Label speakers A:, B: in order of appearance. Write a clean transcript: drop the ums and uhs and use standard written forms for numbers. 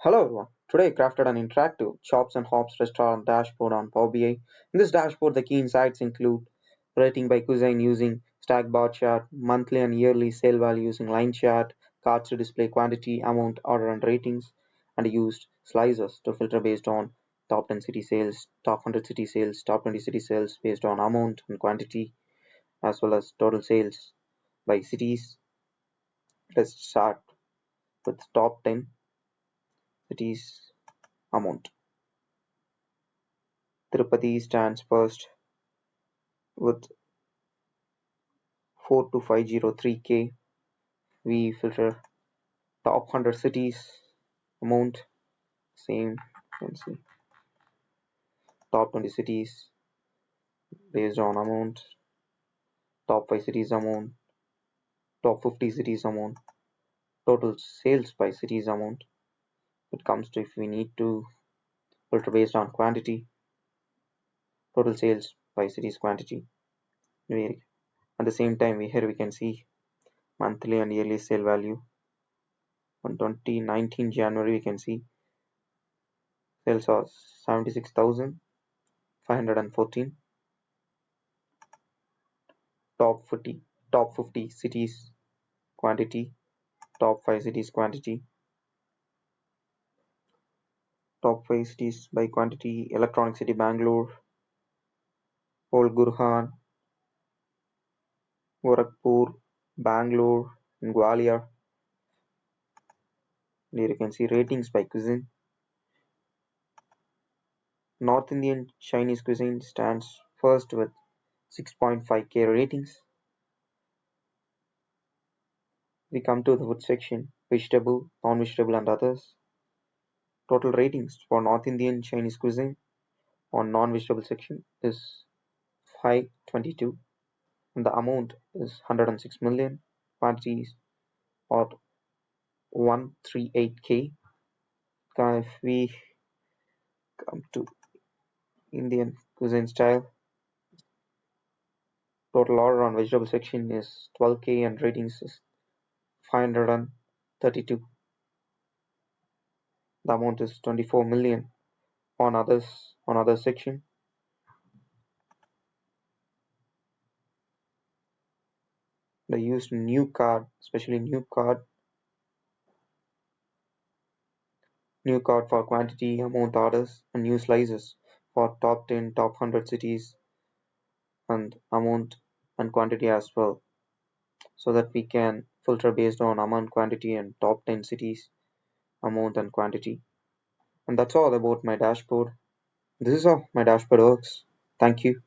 A: Hello everyone. Today I crafted an interactive Chops and Hops restaurant dashboard on Power BI. In this dashboard, the key insights include rating by cuisine using stack bar chart, monthly and yearly sale value using line chart, cards to display quantity, amount, order and ratings, and used slicers to filter based on top 10 city sales, top 100 city sales, top 20 city sales based on amount and quantity, as well as total sales by cities. Let's start with top 10 cities amount. Tirupati stands first with 42503K. We filter top 100 cities amount, same, you can see top 20 cities based on amount, top 5 cities amount, top 50 cities amount, total sales by cities amount. It comes to if we need to filter based on quantity, total sales by cities quantity. At the same time, here we can see monthly and yearly sale value. On 2019 January, we can see sales are 76,514. Top 50 cities quantity, top 5 cities quantity, top 5 cities by quantity: Electronic City Bangalore, Old Gurhan, Gorakhpur, Bangalore, and Gwalior. Here you can see ratings by cuisine. North Indian Chinese cuisine stands first with 6.5K ratings. We come to the food section: vegetable, non-vegetable, and others. Total ratings for North Indian Chinese cuisine on non-vegetable section is 522, and the amount is 106 million. Quantities are 138K. If we come to Indian cuisine style, total order on vegetable section is 12K and ratings is 532. The amount is 24 million. On other section, they used new card, especially new card for quantity, amount orders, and new slices for top 10, top 100 cities, and amount and quantity as well, so that we can filter based on amount, quantity, and top 10 cities, amount, and quantity. And that's all about my dashboard. This is how my dashboard works. Thank you.